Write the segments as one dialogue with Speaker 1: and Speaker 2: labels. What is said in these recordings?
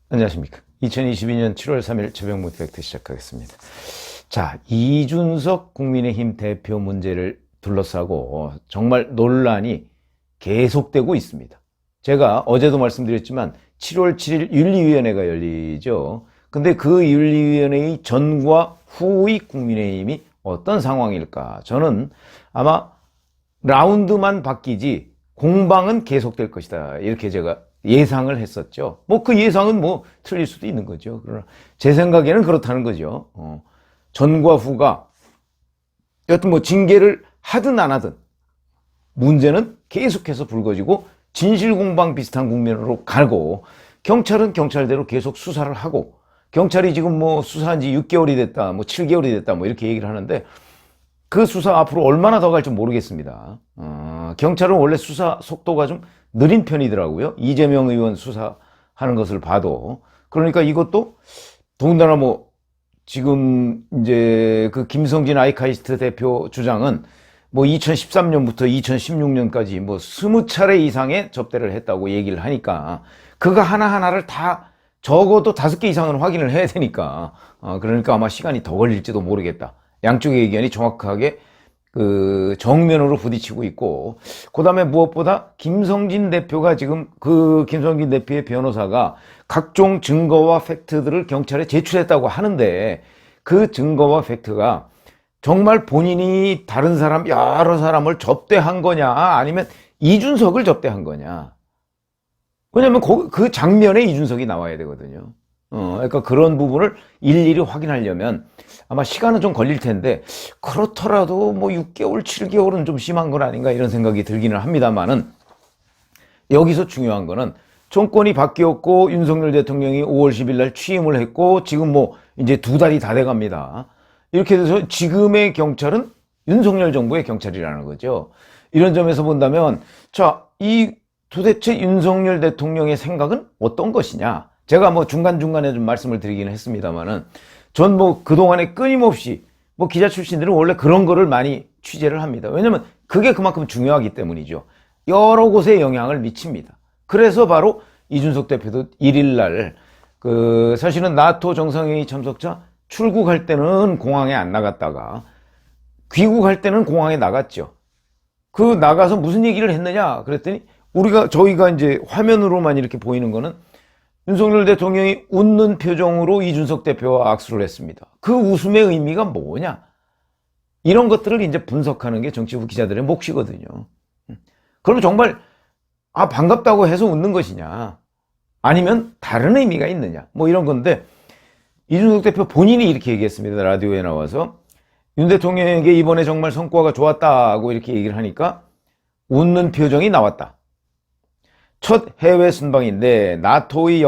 Speaker 1: 안녕하십니까. 2022년 7월 3일 최병무 팩트 시작하겠습니다. 자, 이준석 국민의힘 대표 문제를 둘러싸고 정말 논란이 계속되고 있습니다. 제가 어제도 말씀드렸지만 7월 7일 윤리위원회가 열리죠. 근데 그 윤리위원회의 전과 후의 국민의힘이 어떤 상황일까? 저는 아마 라운드만 바뀌지 공방은 계속될 것이다. 이렇게 제가 예상을 했었죠. 그 예상은 틀릴 수도 있는 거죠. 그러나 제 생각에는 그렇다는 거죠. 전과 후가 여튼 징계를 하든 안 하든 문제는 계속해서 불거지고 진실공방 비슷한 국면으로 가고, 경찰은 경찰대로 계속 수사를 하고, 경찰이 지금 수사한 지 6개월이 됐다, 7개월이 됐다, 이렇게 얘기를 하는데, 그 수사 앞으로 얼마나 더 갈지 모르겠습니다. 경찰은 원래 수사 속도가 좀 느린 편이더라고요. 이재명 의원 수사하는 것을 봐도. 그러니까 이것도 더군다나 지금 이제 그 김성진 아이카이스트 대표 주장은 2013년부터 2016년까지 20차례 이상의 접대를 했다고 얘기를 하니까, 그거 하나하나를 다 적어도 5개 이상은 확인을 해야 되니까, 그러니까 아마 시간이 더 걸릴지도 모르겠다. 양쪽의 의견이 정확하게 그 정면으로 부딪히고 있고, 그 다음에 무엇보다 김성진 대표가 지금 김성진 대표의 변호사가 각종 증거와 팩트들을 경찰에 제출했다고 하는데, 그 증거와 팩트가 정말 본인이 다른 사람, 여러 사람을 접대한 거냐, 아니면 이준석을 접대한 거냐. 왜냐면 그 장면에 이준석이 나와야 되거든요. 그러니까 그런 부분을 일일이 확인하려면 아마 시간은 좀 걸릴 텐데, 그렇더라도 6개월, 7개월은 좀 심한 건 아닌가 이런 생각이 들기는 합니다만은, 여기서 중요한 거는 정권이 바뀌었고 윤석열 대통령이 5월 10일 날 취임을 했고, 지금 이제 2달이 다 돼갑니다. 이렇게 돼서 지금의 경찰은 윤석열 정부의 경찰이라는 거죠. 이런 점에서 본다면, 자, 도대체 윤석열 대통령의 생각은 어떤 것이냐? 제가 중간중간에 좀 말씀을 드리기는 했습니다만은, 전 그동안에 끊임없이 기자 출신들은 원래 그런 거를 많이 취재를 합니다. 왜냐면 그게 그만큼 중요하기 때문이죠. 여러 곳에 영향을 미칩니다. 그래서 바로 이준석 대표도 1일 날 사실은 나토 정상회의 참석자 출국할 때는 공항에 안 나갔다가 귀국할 때는 공항에 나갔죠. 나가서 무슨 얘기를 했느냐 그랬더니, 저희가 이제 화면으로만 이렇게 보이는 거는 윤석열 대통령이 웃는 표정으로 이준석 대표와 악수를 했습니다. 그 웃음의 의미가 뭐냐? 이런 것들을 이제 분석하는 게 정치부 기자들의 몫이거든요. 그럼 정말 반갑다고 해서 웃는 것이냐? 아니면 다른 의미가 있느냐? 이런 건데, 이준석 대표 본인이 이렇게 얘기했습니다. 라디오에 나와서 윤 대통령에게 이번에 정말 성과가 좋았다고 이렇게 얘기를 하니까 웃는 표정이 나왔다. 첫 해외 순방인데 나토의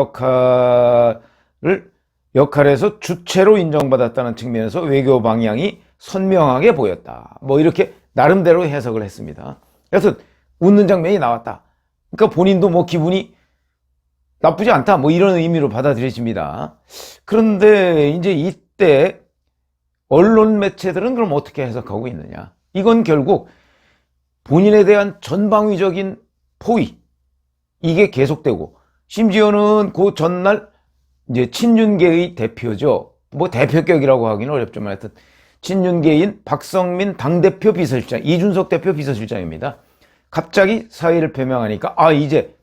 Speaker 1: 역할에서 주체로 인정받았다는 측면에서 외교 방향이 선명하게 보였다. 이렇게 나름대로 해석을 했습니다. 그래서 웃는 장면이 나왔다. 그러니까 본인도 기분이 나쁘지 않다. 이런 의미로 받아들여집니다. 그런데 이제 이때 언론 매체들은 그럼 어떻게 해석하고 있느냐? 이건 결국 본인에 대한 전방위적인 포위, 이게 계속되고, 심지어는 그 전날 이제 친윤계의 대표죠. 대표격이라고 하기는 어렵지만 하여튼 친윤계인 박성민 당대표 비서실장, 이준석 대표 비서실장입니다. 갑자기 사의를 표명하니까 이제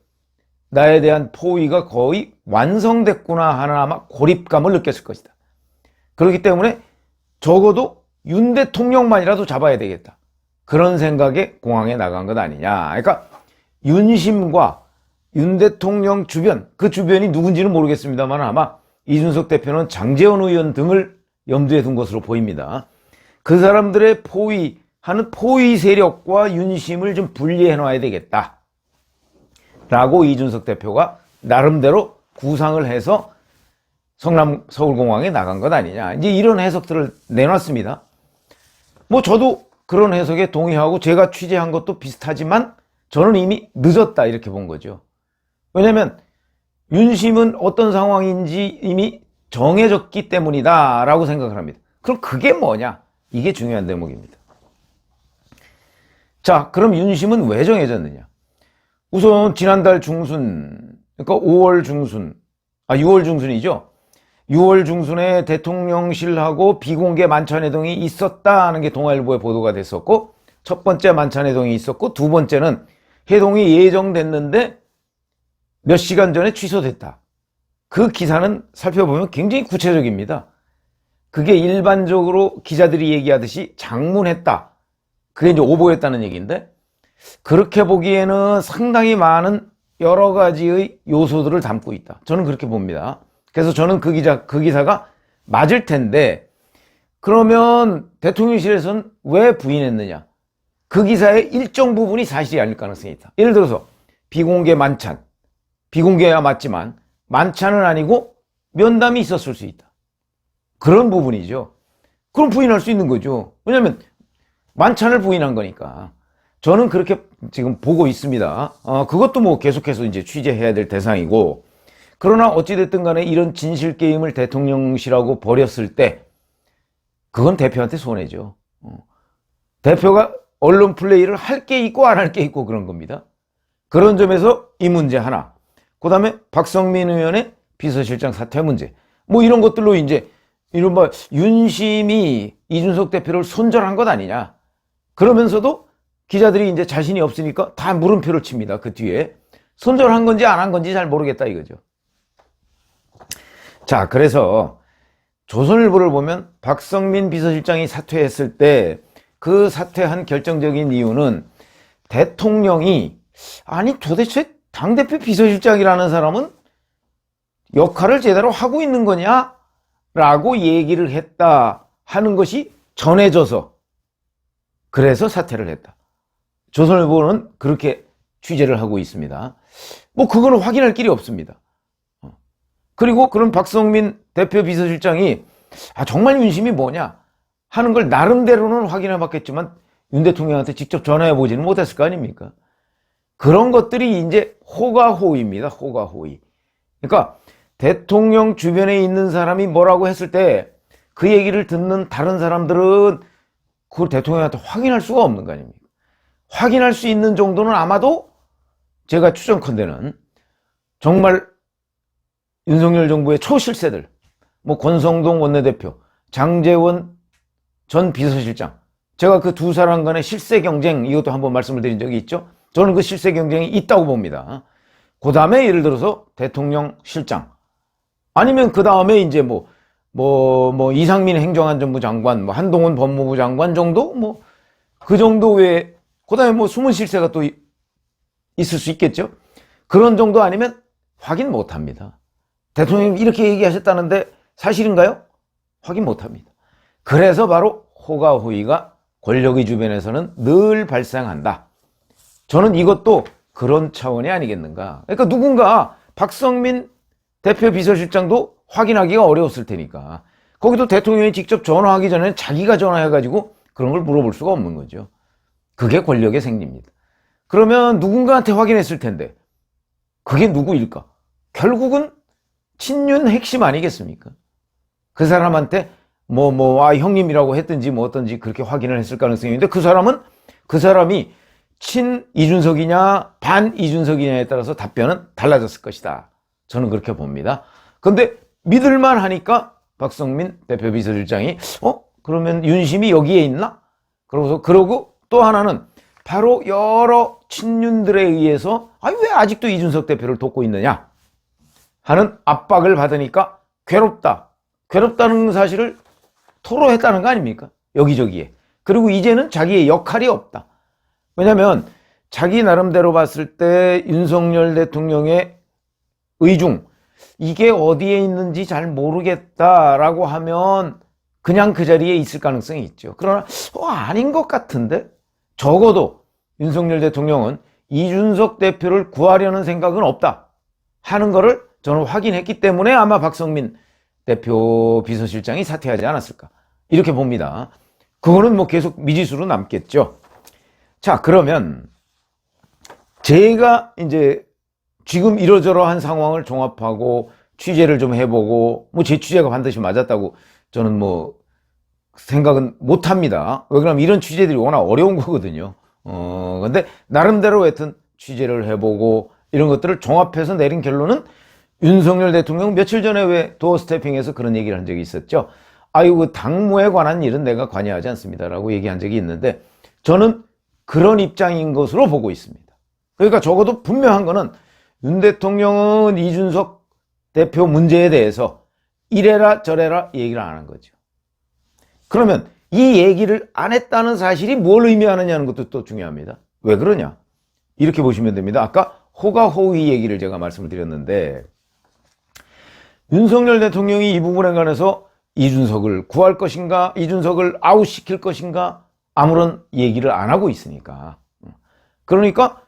Speaker 1: 나에 대한 포위가 거의 완성됐구나 하는 아마 고립감을 느꼈을 것이다. 그렇기 때문에 적어도 윤 대통령만이라도 잡아야 되겠다. 그런 생각에 공항에 나간 것 아니냐. 그러니까 윤심과 윤 대통령 주변, 그 주변이 누군지는 모르겠습니다만 아마 이준석 대표는 장제원 의원 등을 염두에 둔 것으로 보입니다. 그 사람들의 포위하는 포위 세력과 윤심을 좀 분리해 놔야 되겠다 라고 이준석 대표가 나름대로 구상을 해서 서울공항에 나간 것 아니냐, 이제 이런 해석들을 내놨습니다. 저도 그런 해석에 동의하고 제가 취재한 것도 비슷하지만 저는 이미 늦었다 이렇게 본 거죠. 왜냐면 윤심은 어떤 상황인지 이미 정해졌기 때문이다 라고 생각을 합니다. 그럼 그게 뭐냐? 이게 중요한 대목입니다. 자, 그럼 윤심은 왜 정해졌느냐? 우선 지난달 중순, 그러니까 5월 중순 6월 중순이죠. 6월 중순에 대통령실하고 비공개 만찬회동이 있었다는 게 동아일보에 보도가 됐었고, 첫 번째 만찬회동이 있었고, 두 번째는 회동이 예정됐는데 몇 시간 전에 취소됐다. 그 기사는 살펴보면 굉장히 구체적입니다. 그게 일반적으로 기자들이 얘기하듯이 장문했다. 그게 이제 오보였다는 얘기인데, 그렇게 보기에는 상당히 많은 여러 가지의 요소들을 담고 있다. 저는 그렇게 봅니다. 그래서 저는 그 기사가 맞을 텐데, 그러면 대통령실에서는 왜 부인했느냐? 그 기사의 일정 부분이 사실이 아닐 가능성이 있다. 예를 들어서 비공개 만찬, 비공개야 맞지만 만찬은 아니고 면담이 있었을 수 있다. 그런 부분이죠. 그럼 부인할 수 있는 거죠. 왜냐하면 만찬을 부인한 거니까. 저는 그렇게 지금 보고 있습니다. 그것도 뭐 계속해서 이제 취재해야 될 대상이고, 그러나 어찌됐든 간에 이런 진실 게임을 대통령실하고 벌였을 때 그건 대표한테 손해죠. 대표가 언론 플레이를 할 게 있고 안 할 게 있고 그런 겁니다. 그런 점에서 이 문제 하나, 그 다음에 박성민 의원의 비서실장 사퇴 문제, 뭐 이런 것들로 이제 이른바 윤심이 이준석 대표를 손절한 것 아니냐. 그러면서도 기자들이 이제 자신이 없으니까 다 물음표를 칩니다. 그 뒤에 손절한 건지 안 한 건지 잘 모르겠다 이거죠. 자, 그래서 조선일보를 보면 박성민 비서실장이 사퇴했을 때 그 사퇴한 결정적인 이유는 대통령이 아니 도대체 당대표 비서실장이라는 사람은 역할을 제대로 하고 있는 거냐? 라고 얘기를 했다 하는 것이 전해져서 그래서 사퇴를 했다. 조선일보는 그렇게 취재를 하고 있습니다. 뭐 그거는 확인할 길이 없습니다. 그리고 그럼 박성민 대표 비서실장이 정말 윤심이 뭐냐 하는 걸 나름대로는 확인해 봤겠지만 윤 대통령한테 직접 전화해 보지는 못했을 거 아닙니까? 그런 것들이 이제 호가호위입니다. 호가호위. 그러니까 대통령 주변에 있는 사람이 뭐라고 했을 때 그 얘기를 듣는 다른 사람들은 그걸 대통령한테 확인할 수가 없는 거 아닙니까? 확인할 수 있는 정도는 아마도 제가 추정컨대는 정말 윤석열 정부의 초실세들, 뭐 권성동 원내대표, 장제원 전 비서실장, 제가 그 두 사람 간의 실세 경쟁, 이것도 한번 말씀을 드린 적이 있죠. 저는 그 실세 경쟁이 있다고 봅니다. 그 다음에 예를 들어서 대통령 실장, 아니면 그 다음에 이제 뭐 이상민 행정안전부 장관, 뭐 한동훈 법무부 장관 정도, 그 정도 외에, 그 다음에 뭐 숨은 실세가 또 있을 수 있겠죠. 그런 정도 아니면 확인 못 합니다. 대통령님 이렇게 얘기하셨다는데 사실인가요? 확인 못 합니다. 그래서 바로 호가호위가 권력의 주변에서는 늘 발생한다. 저는 이것도 그런 차원이 아니겠는가. 그러니까 누군가 박성민 대표 비서실장도 확인하기가 어려웠을 테니까 거기도 대통령이 직접 전화하기 전에는 자기가 전화해가지고 그런 걸 물어볼 수가 없는 거죠. 그게 권력의 생리입니다. 그러면 누군가한테 확인했을 텐데 그게 누구일까? 결국은 친윤 핵심 아니겠습니까? 그 사람한테 형님이라고 했든지 뭐 어떤지 그렇게 확인을 했을 가능성이 있는데 그 사람이 친 이준석이냐 반 이준석이냐에 따라서 답변은 달라졌을 것이다. 저는 그렇게 봅니다. 근데 믿을만 하니까 박성민 대표 비서실장이 그러면 윤심이 여기에 있나? 그러고 또 하나는 바로 여러 친윤들에 의해서 왜 아직도 이준석 대표를 돕고 있느냐 하는 압박을 받으니까 괴롭다는 사실을 토로했다는 거 아닙니까? 여기저기에. 그리고 이제는 자기의 역할이 없다. 왜냐하면 자기 나름대로 봤을 때 윤석열 대통령의 의중, 이게 어디에 있는지 잘 모르겠다라고 하면 그냥 그 자리에 있을 가능성이 있죠. 그러나 아닌 것 같은데 적어도 윤석열 대통령은 이준석 대표를 구하려는 생각은 없다 하는 거를 저는 확인했기 때문에 아마 박성민 대표 비서실장이 사퇴하지 않았을까 이렇게 봅니다. 그거는 뭐 계속 미지수로 남겠죠. 자, 그러면 제가 이제 지금 이러저러한 상황을 종합하고 취재를 좀 해보고 제 취재가 반드시 맞았다고 저는 생각은 못 합니다. 왜 그러면 이런 취재들이 워낙 어려운 거거든요. 근데 나름대로 하여튼 취재를 해보고 이런 것들을 종합해서 내린 결론은 윤석열 대통령 며칠 전에 왜 도어 스태핑에서 그런 얘기를 한 적이 있었죠. 아유, 그 당무에 관한 일은 내가 관여하지 않습니다라고 얘기한 적이 있는데 저는 그런 입장인 것으로 보고 있습니다. 그러니까 적어도 분명한 거는 윤 대통령은 이준석 대표 문제에 대해서 이래라 저래라 얘기를 안 한 거죠. 그러면 이 얘기를 안 했다는 사실이 뭘 의미하느냐는 것도 또 중요합니다. 왜 그러냐? 이렇게 보시면 됩니다. 아까 호가호의 얘기를 제가 말씀을 드렸는데 윤석열 대통령이 이 부분에 관해서 이준석을 구할 것인가, 이준석을 아웃시킬 것인가 아무런 얘기를 안 하고 있으니까. 그러니까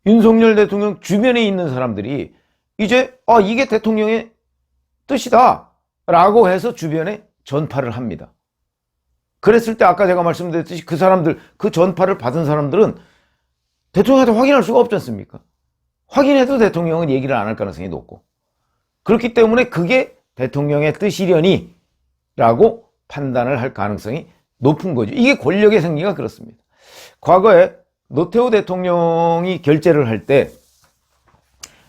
Speaker 1: 윤석열 대통령 주변에 있는 사람들이 이제 이게 대통령의 뜻이다 라고 해서 주변에 전파를 합니다. 그랬을 때 아까 제가 말씀드렸듯이 그 사람들, 그 전파를 받은 사람들은 대통령한테 확인할 수가 없지 않습니까? 확인해도 대통령은 얘기를 안 할 가능성이 높고 그렇기 때문에 그게 대통령의 뜻이려니 라고 판단을 할 가능성이 높은 거죠. 이게 권력의 생리가 그렇습니다. 과거에 노태우 대통령이 결재를 할 때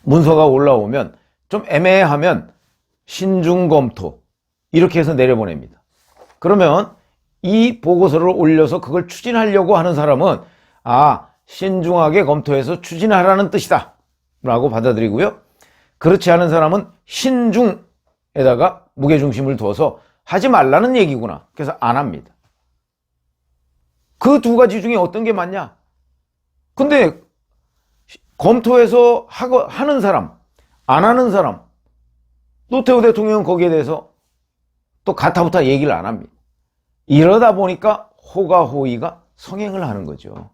Speaker 1: 문서가 올라오면 좀 애매하면 신중 검토 이렇게 해서 내려보냅니다. 그러면 이 보고서를 올려서 그걸 추진하려고 하는 사람은 신중하게 검토해서 추진하라는 뜻이다 라고 받아들이고요. 그렇지 않은 사람은 신중에다가 무게중심을 두어서 하지 말라는 얘기구나. 그래서 안 합니다. 그 두 가지 중에 어떤 게 맞냐? 근데 검토해서 하는 사람, 안 하는 사람, 노태우 대통령은 거기에 대해서 또 가타부타 얘기를 안 합니다. 이러다 보니까 호가호의가 성행을 하는 거죠.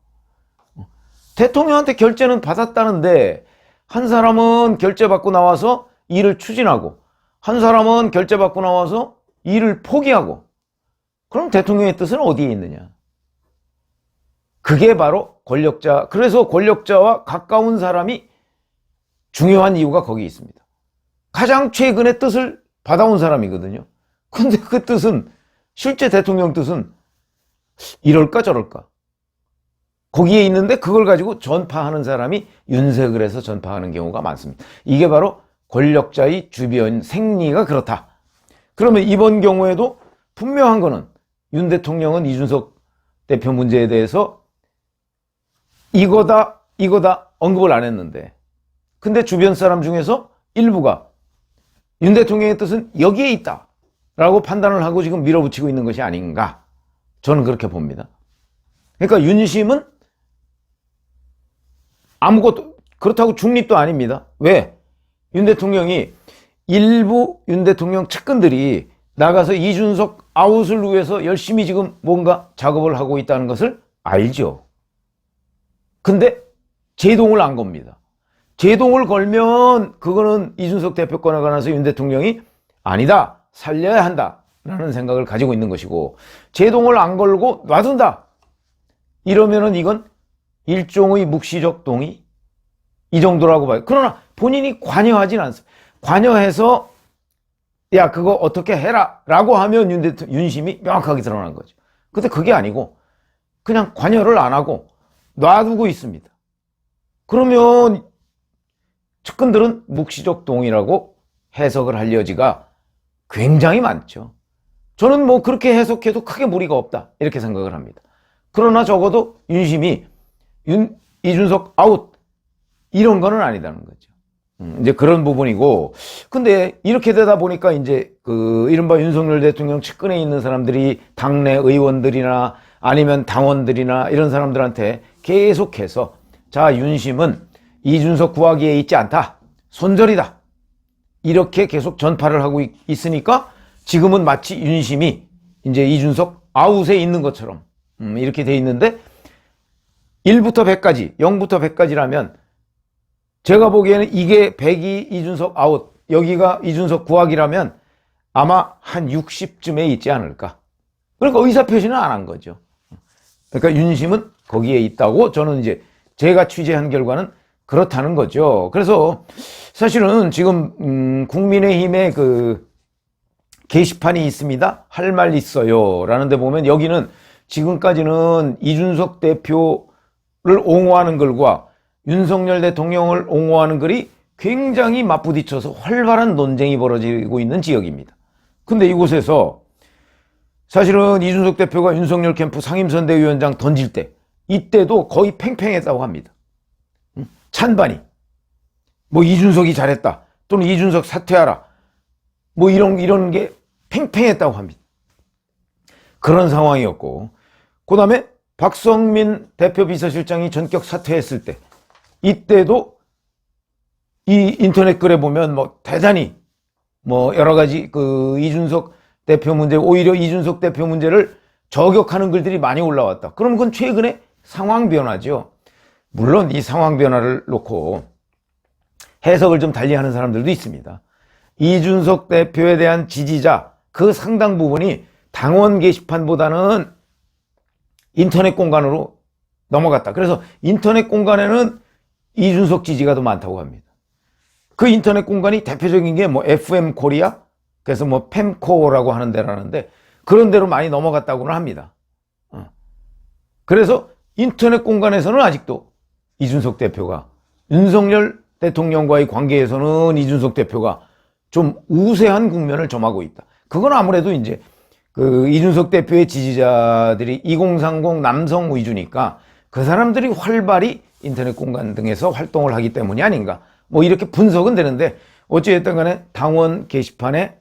Speaker 1: 대통령한테 결재는 받았다는데 한 사람은 결재 받고 나와서 일을 추진하고 한 사람은 결재 받고 나와서 일을 포기하고 그럼 대통령의 뜻은 어디에 있느냐? 그게 바로 권력자, 그래서 권력자와 가까운 사람이 중요한 이유가 거기 있습니다. 가장 최근에 뜻을 받아온 사람이거든요. 근데 그 뜻은 실제 대통령 뜻은 이럴까 저럴까 거기에 있는데 그걸 가지고 전파하는 사람이 윤색을 해서 전파하는 경우가 많습니다. 이게 바로 권력자의 주변 생리가 그렇다. 그러면 이번 경우에도 분명한 거는 윤 대통령은 이준석 대표 문제에 대해서 이거다 언급을 안 했는데 근데 주변 사람 중에서 일부가 윤 대통령의 뜻은 여기에 있다 라고 판단을 하고 지금 밀어붙이고 있는 것이 아닌가 저는 그렇게 봅니다. 그러니까 윤심은 아무것도 그렇다고 중립도 아닙니다. 왜? 윤 대통령이 일부 윤 대통령 측근들이 나가서 이준석 아웃을 위해서 열심히 지금 뭔가 작업을 하고 있다는 것을 알죠. 근데 제동을 안 겁니다. 제동을 걸면 그거는 이준석 대표권에 관해서 윤 대통령이 아니다, 살려야 한다 라는 생각을 가지고 있는 것이고 제동을 안 걸고 놔둔다 이러면은 이건 일종의 묵시적 동의 이 정도라고 봐요. 그러나 본인이 관여하진 않습니다. 관여해서 야 그거 어떻게 해라 라고 하면 윤심이 명확하게 드러난 거죠. 근데 그게 아니고 그냥 관여를 안 하고 놔두고 있습니다. 그러면 측근들은 묵시적 동의라고 해석을 할 여지가 굉장히 많죠. 저는 뭐 그렇게 해석해도 크게 무리가 없다 이렇게 생각을 합니다. 그러나 적어도 윤심이 이준석 아웃 이런 거는 아니다는 거죠. 이제 그런 부분이고 근데 이렇게 되다 보니까 이제 그 이른바 윤석열 대통령 측근에 있는 사람들이 당내 의원들이나 아니면 당원들이나 이런 사람들한테 계속해서 자 윤심은 이준석 구하기에 있지 않다 손절이다 이렇게 계속 전파를 하고 있으니까 지금은 마치 윤심이 이제 이준석 아웃에 있는 것처럼 이렇게 돼 있는데 1부터 100까지 0부터 100까지라면 제가 보기에는 이게 100이 이준석 아웃 여기가 이준석 구하기라면 아마 한 60쯤에 있지 않을까. 그러니까 의사표시는 안 한 거죠. 그러니까 윤심은 거기에 있다고 저는 이제 제가 취재한 결과는 그렇다는 거죠. 그래서 사실은 지금 국민의힘의 그 게시판이 있습니다. 할 말 있어요 라는 데 보면 여기는 지금까지는 이준석 대표를 옹호하는 글과 윤석열 대통령을 옹호하는 글이 굉장히 맞부딪혀서 활발한 논쟁이 벌어지고 있는 지역입니다. 근데 이곳에서 사실은 이준석 대표가 윤석열 캠프 상임선대위원장 던질 때 이때도 거의 팽팽했다고 합니다. 찬반이 뭐 이준석이 잘했다 또는 이준석 사퇴하라 뭐 이런 게 팽팽했다고 합니다. 그런 상황이었고, 그 다음에 박성민 대표 비서실장이 전격 사퇴했을 때 이때도 이 인터넷 글에 보면 뭐 대단히 뭐 여러 가지 그 이준석 대표 문제, 오히려 이준석 대표 문제를 저격하는 글들이 많이 올라왔다. 그럼 그건 최근에 상황 변화죠. 물론 이 상황 변화를 놓고 해석을 좀 달리하는 사람들도 있습니다. 이준석 대표에 대한 지지자 그 상당 부분이 당원 게시판보다는 인터넷 공간으로 넘어갔다. 그래서 인터넷 공간에는 이준석 지지가 더 많다고 합니다. 그 인터넷 공간이 대표적인 게 뭐 FM 코리아, 그래서 뭐 팸코라고 하는 데라는데 그런 데로 많이 넘어갔다고는 합니다. 그래서 인터넷 공간에서는 아직도 이준석 대표가, 윤석열 대통령과의 관계에서는 이준석 대표가 좀 우세한 국면을 점하고 있다. 그건 아무래도 이제 그 이준석 대표의 지지자들이 2030 남성 위주니까 그 사람들이 활발히 인터넷 공간 등에서 활동을 하기 때문이 아닌가. 뭐 이렇게 분석은 되는데 어찌됐든 간에 당원 게시판에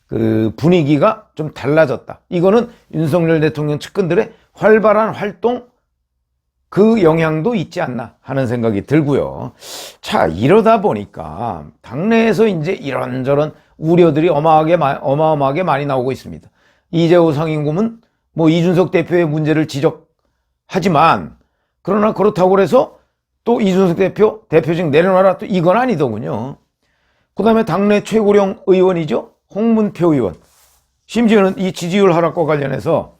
Speaker 1: 그 분위기가 좀 달라졌다. 이거는 윤석열 대통령 측근들의 활발한 활동 그 영향도 있지 않나 하는 생각이 들고요. 자, 이러다 보니까 당내에서 이제 이런저런 우려들이 어마어마하게 많이 나오고 있습니다. 이재호 상임고문 뭐 이준석 대표의 문제를 지적하지만 그러나 그렇다고 해서 또 이준석 대표직 내려놔라 또 이건 아니더군요. 그 다음에 당내 최고령 의원이죠. 홍문표 의원. 심지어는 이 지지율 하락과 관련해서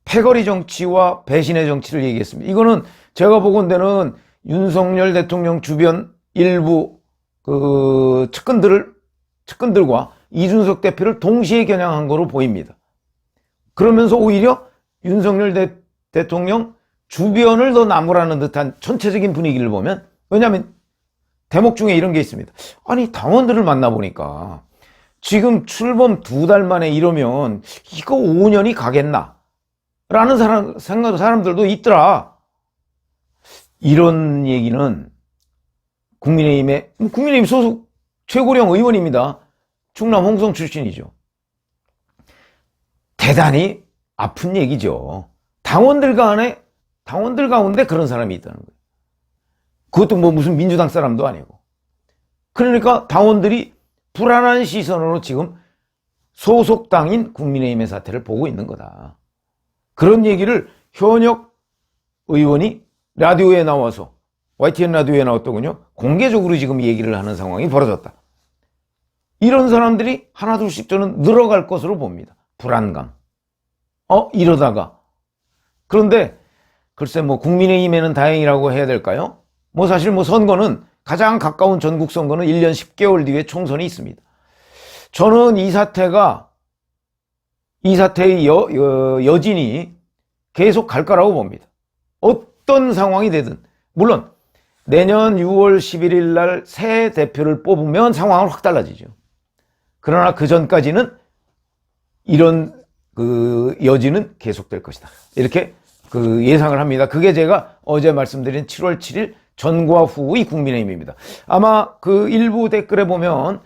Speaker 1: 패거리 정치와 배신의 정치를 얘기했습니다. 이거는 제가 보건대는 윤석열 대통령 주변 일부 그 측근들과 이준석 대표를 동시에 겨냥한 거로 보입니다. 그러면서 오히려 윤석열 대통령 주변을 더 나무라는 듯한 전체적인 분위기를 보면, 왜냐하면 대목 중에 이런 게 있습니다. 아니 당원들을 만나보니까 지금 출범 2달 만에 이러면 이거 5년이 가겠나 라는 사람들도 있더라. 이런 얘기는 국민의힘 소속 최고령 의원입니다. 충남 홍성 출신이죠. 대단히 아픈 얘기죠. 당원들 가운데 그런 사람이 있다는 거예요. 그것도 뭐 무슨 민주당 사람도 아니고. 그러니까 당원들이 불안한 시선으로 지금 소속당인 국민의힘의 사태를 보고 있는 거다. 그런 얘기를 현역 의원이 라디오에 나와서, YTN 라디오에 나왔더군요. 공개적으로 지금 얘기를 하는 상황이 벌어졌다. 이런 사람들이 하나둘씩 저는 늘어갈 것으로 봅니다. 불안감. 이러다가. 그런데 글쎄 뭐 국민의힘에는 다행이라고 해야 될까요? 뭐 사실 뭐 선거는 가장 가까운 전국 선거는 1년 10개월 뒤에 총선이 있습니다. 저는 이 사태의 여진이 계속 갈 거라고 봅니다. 어떤 상황이 되든. 물론 내년 6월 11일 날 새 대표를 뽑으면 상황은 확 달라지죠. 그러나 그 전까지는 이런 그 여진은 계속될 것이다. 이렇게 그 예상을 합니다. 그게 제가 어제 말씀드린 7월 7일 전과 후의 국민의힘입니다. 아마 그 일부 댓글에 보면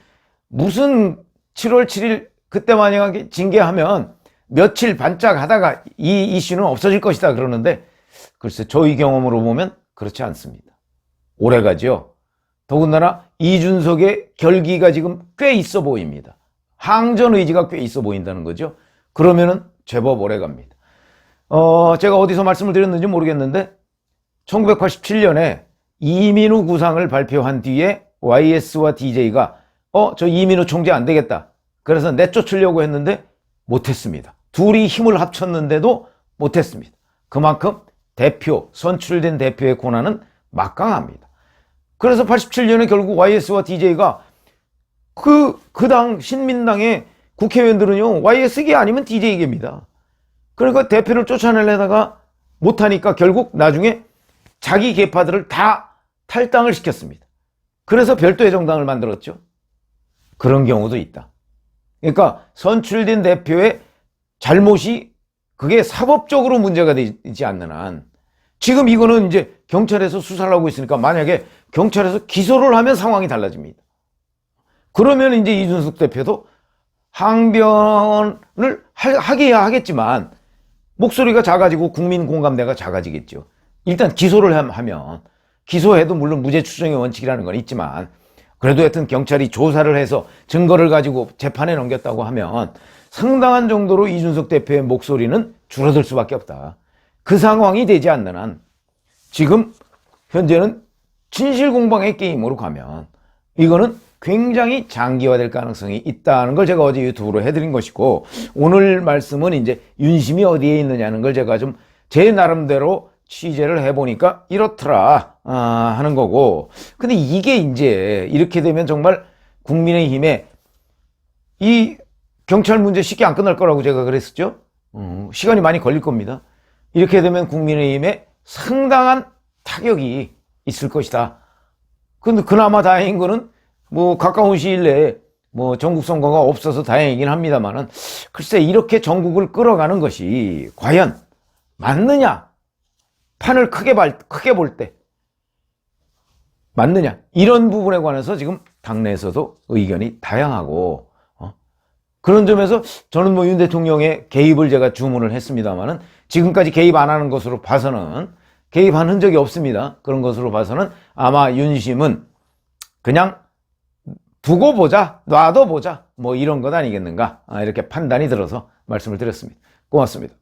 Speaker 1: 무슨 7월 7일 그때 만약에 징계하면 며칠 반짝 하다가 이 이슈는 없어질 것이다 그러는데 글쎄 저희 경험으로 보면 그렇지 않습니다. 오래가죠. 더군다나 이준석의 결기가 지금 꽤 있어 보입니다. 항전 의지가 꽤 있어 보인다는 거죠. 그러면은 제법 오래갑니다. 제가 어디서 말씀을 드렸는지 모르겠는데 1987년에 이민우 구상을 발표한 뒤에 YS와 DJ가 저 이민우 총재 안 되겠다. 그래서 내쫓으려고 했는데 못했습니다. 둘이 힘을 합쳤는데도 못했습니다. 그만큼 선출된 대표의 권한은 막강합니다. 그래서 87년에 결국 YS와 DJ가 그 당 신민당의 국회의원들은요 YS계 아니면 DJ계입니다. 그러니까 대표를 쫓아내려다가 못하니까 결국 나중에 자기 계파들을 다 탈당을 시켰습니다. 그래서 별도의 정당을 만들었죠. 그런 경우도 있다. 그러니까 선출된 대표의 잘못이 그게 사법적으로 문제가 되지 않는 한, 지금 이거는 이제 경찰에서 수사를 하고 있으니까 만약에 경찰에서 기소를 하면 상황이 달라집니다. 그러면 이제 이준석 대표도 항변을 하기야 하겠지만 목소리가 작아지고 국민 공감대가 작아지겠죠. 일단 기소를 하면, 기소해도 물론 무죄 추정의 원칙이라는 건 있지만 그래도 하여튼 경찰이 조사를 해서 증거를 가지고 재판에 넘겼다고 하면 상당한 정도로 이준석 대표의 목소리는 줄어들 수밖에 없다. 그 상황이 되지 않는 한 지금 현재는 진실공방의 게임으로 가면 이거는 굉장히 장기화될 가능성이 있다는 걸 제가 어제 유튜브로 해드린 것이고, 오늘 말씀은 이제 윤심이 어디에 있느냐는 걸 제가 좀 제 나름대로 취재를 해보니까 이렇더라 하는 거고, 근데 이게 이제 이렇게 되면 정말 국민의힘에 이 경찰 문제 쉽게 안 끝날 거라고 제가 그랬었죠. 시간이 많이 걸릴 겁니다. 이렇게 되면 국민의힘에 상당한 타격이 있을 것이다. 근데 그나마 다행인 거는 뭐 가까운 시일 내에 뭐 전국 선거가 없어서 다행이긴 합니다만은, 글쎄 이렇게 전국을 끌어가는 것이 과연 맞느냐, 판을 크게 볼 때 맞느냐, 이런 부분에 관해서 지금 당내에서도 의견이 다양하고, 그런 점에서 저는 뭐 윤 대통령의 개입을 제가 주문을 했습니다만은 지금까지 개입 안 하는 것으로 봐서는, 개입한 흔적이 없습니다. 그런 것으로 봐서는 아마 윤심은 그냥 두고 보자, 놔둬 보자, 뭐 이런 것 아니겠는가, 이렇게 판단이 들어서 말씀을 드렸습니다. 고맙습니다.